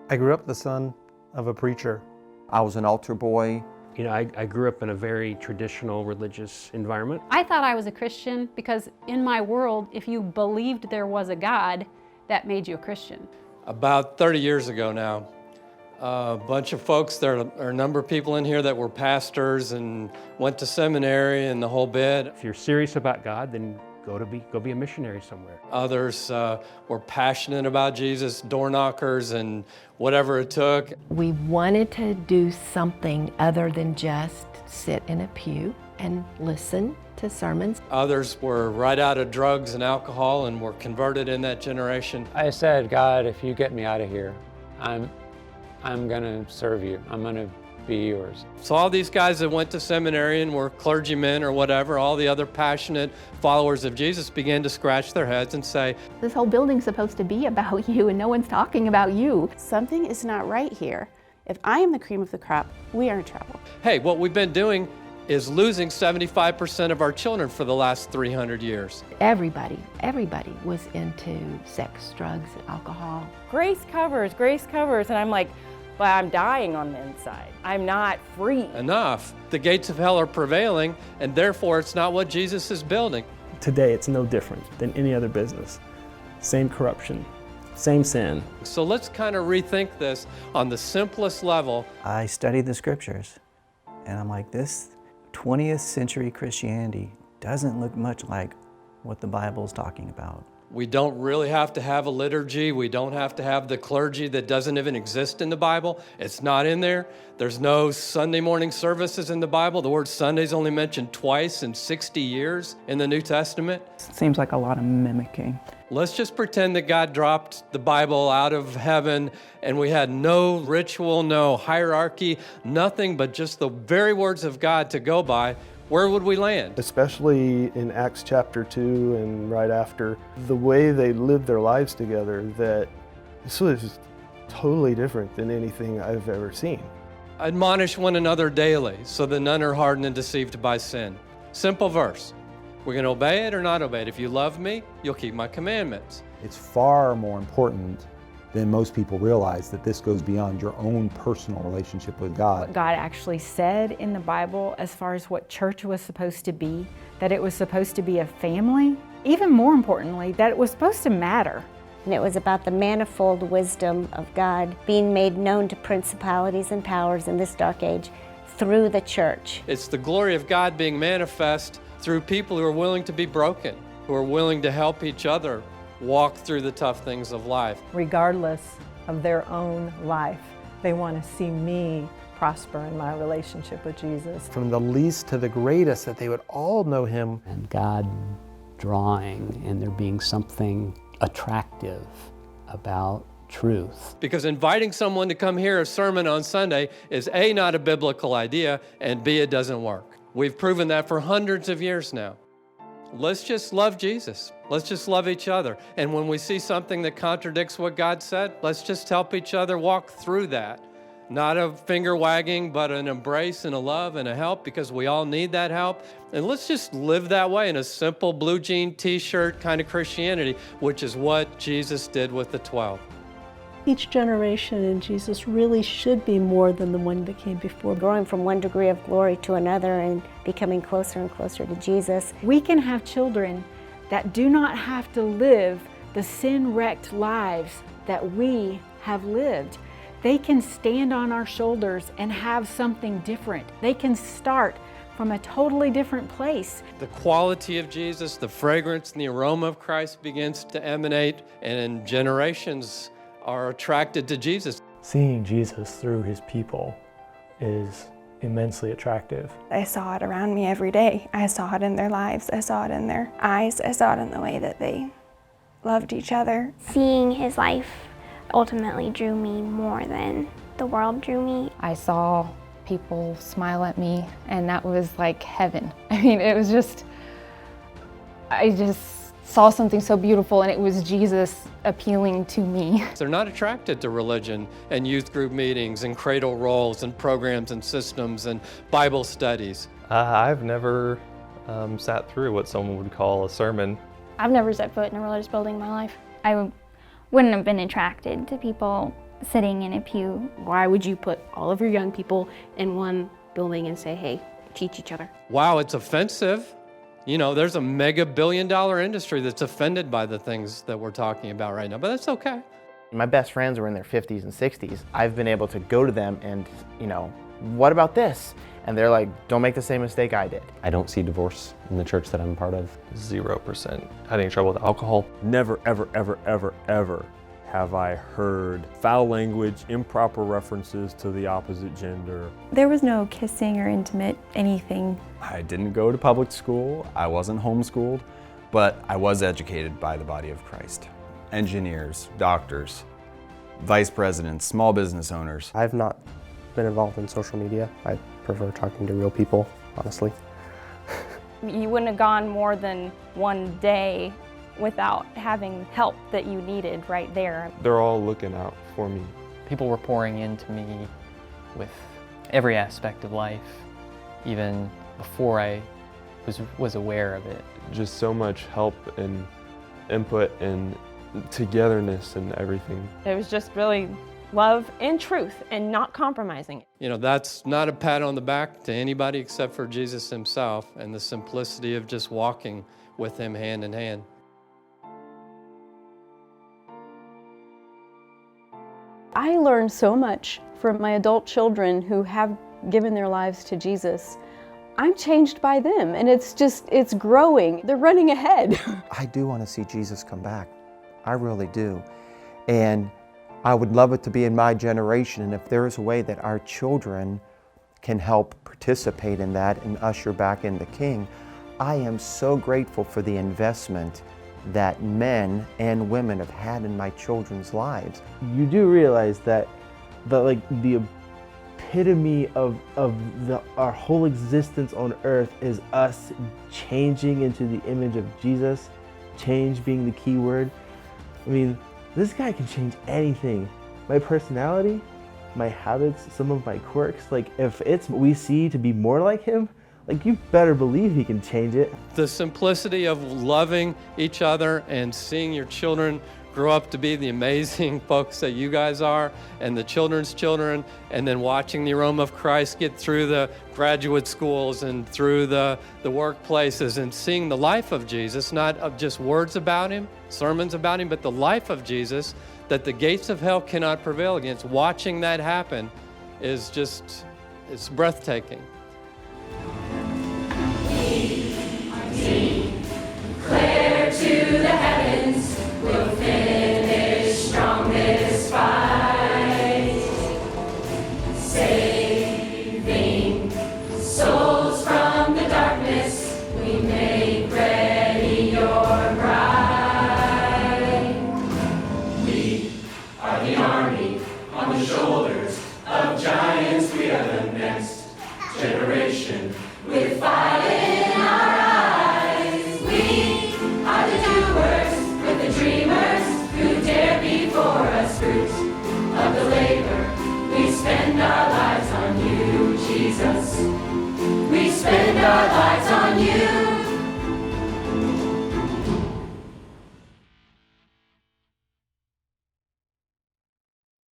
I grew up the son of a preacher. I was an altar boy. You know, I grew up in a very traditional religious environment. I thought I was a Christian because in my world, if you believed there was a God, that made you a Christian. About 30 years ago now, a bunch of folks, there are a number of people in here that were pastors and went to seminary and the whole bit. If you're serious about God, then go be a missionary somewhere. Others were passionate about Jesus, door knockers and whatever it took. We wanted to do something other than just sit in a pew and listen to sermons. Others were right out of drugs and alcohol and were converted in that generation. I said, God, if you get me out of here, I'm gonna serve you. I'm gonna be yours. So all these guys that went to seminary and were clergymen or whatever, all the other passionate followers of Jesus began to scratch their heads and say, this whole building's supposed to be about you and no one's talking about you. Something is not right here. If I am the cream of the crop, we are in trouble. Hey, what we've been doing is losing 75% of our children for the last 300 years. Everybody was into sex, drugs, and alcohol. Grace covers, and I'm like, well, I'm dying on the inside. I'm not free. Enough. The gates of hell are prevailing, and therefore it's not what Jesus is building. Today, it's no different than any other business. Same corruption, same sin. So let's kind of rethink this on the simplest level. I studied the scriptures, and I'm like, this 20th century Christianity doesn't look much like what the Bible's talking about. We don't really have to have a liturgy. We don't have to have the clergy that doesn't even exist in the Bible. It's not in there. There's no Sunday morning services in the Bible. The word Sunday is only mentioned twice in 60 years in the New Testament. Seems like a lot of mimicking. Let's just pretend that God dropped the Bible out of heaven and we had no ritual, no hierarchy, nothing but just the very words of God to go by. Where would we land? Especially in Acts chapter 2 and right after, the way they lived their lives together, that this was totally different than anything I've ever seen. Admonish one another daily so that none are hardened and deceived by sin. Simple verse. We're going to obey it or not obey it. If you love me, you'll keep my commandments. It's far more important than most people realize that this goes beyond your own personal relationship with God. What God actually said in the Bible as far as what church was supposed to be, that it was supposed to be a family, even more importantly, that it was supposed to matter. And it was about the manifold wisdom of God being made known to principalities and powers in this dark age through the church. It's the glory of God being manifest through people who are willing to be broken, who are willing to help each other walk through the tough things of life. Regardless of their own life, they want to see me prosper in my relationship with Jesus. From the least to the greatest, that they would all know him. And God drawing and there being something attractive about truth. Because inviting someone to come hear a sermon on Sunday is A, not a biblical idea, and B, it doesn't work. We've proven that for hundreds of years now. Let's just love Jesus. Let's just love each other. And when we see something that contradicts what God said, let's just help each other walk through that. Not a finger wagging, but an embrace and a love and a help, because we all need that help. And let's just live that way in a simple blue jean t-shirt kind of Christianity, which is what Jesus did with the 12. Each generation in Jesus really should be more than the one that came before. Growing from one degree of glory to another and becoming closer and closer to Jesus. We can have children that do not have to live the sin-wrecked lives that we have lived. They can stand on our shoulders and have something different. They can start from a totally different place. The quality of Jesus, the fragrance and the aroma of Christ begins to emanate, and generations are attracted to Jesus. Seeing Jesus through his people is immensely attractive. I saw it around me every day. I saw it in their lives. I saw it in their eyes. I saw it in the way that they loved each other. Seeing his life ultimately drew me more than the world drew me. I saw people smile at me, and that was like heaven. I mean, it was just, I just saw something so beautiful, and it was Jesus appealing to me. They're not attracted to religion and youth group meetings and cradle rolls and programs and systems and Bible studies. I've never sat through what someone would call a sermon. I've never set foot in a religious building in my life. I wouldn't have been attracted to people sitting in a pew. Why would you put all of your young people in one building and say, hey, teach each other? Wow, it's offensive. You know, there's a mega billion-dollar industry that's offended by the things that we're talking about right now, but that's okay. My best friends were in their 50s and 60s. I've been able to go to them and, you know, what about this? And they're like, don't make the same mistake I did. I don't see divorce in the church that I'm part of. 0%. Had any trouble with alcohol? Never, ever, ever, ever, ever have I heard foul language, improper references to the opposite gender. There was no kissing or intimate anything. I didn't go to public school, I wasn't homeschooled, but I was educated by the body of Christ. Engineers, doctors, vice presidents, small business owners. I've not been involved in social media. I prefer talking to real people, honestly. You wouldn't have gone more than one day without having help that you needed right there. They're all looking out for me. People were pouring into me with every aspect of life, even before I was aware of it. Just so much help and input and togetherness and everything. It was just really love and truth and not compromising. You know, that's not a pat on the back to anybody except for Jesus himself and the simplicity of just walking with him hand in hand. I learned so much from my adult children who have given their lives to Jesus. I'm changed by them, and it's growing. They're running ahead. I do want to see Jesus come back. I really do. And I would love it to be in my generation, and if there is a way that our children can help participate in that and usher back in the King, I am so grateful for the investment that men and women have had in my children's lives. You do realize that the epitome of our whole existence on earth is us changing into the image of Jesus, change being the key word. I mean, this guy can change anything. My personality, my habits, some of my quirks, like if it's what we see to be more like him, like you better believe he can change it. The simplicity of loving each other and seeing your children grow up to be the amazing folks that you guys are, and the children's children, and then watching the aroma of Christ get through the graduate schools and through the workplaces, and seeing the life of Jesus, not of just words about him, sermons about him, but the life of Jesus that the gates of hell cannot prevail against. Watching that happen is just, it's breathtaking. Declare to the heavens, we'll finish strong this fight, saving souls from the darkness. We make ready your bride. We are the army on the shoulders of giants. We are the next generation with fire in our eyes. We are the doers with the dreamers who dare before us. Fruit of the labor, we spend our lives on you, Jesus. We spend our lives on you.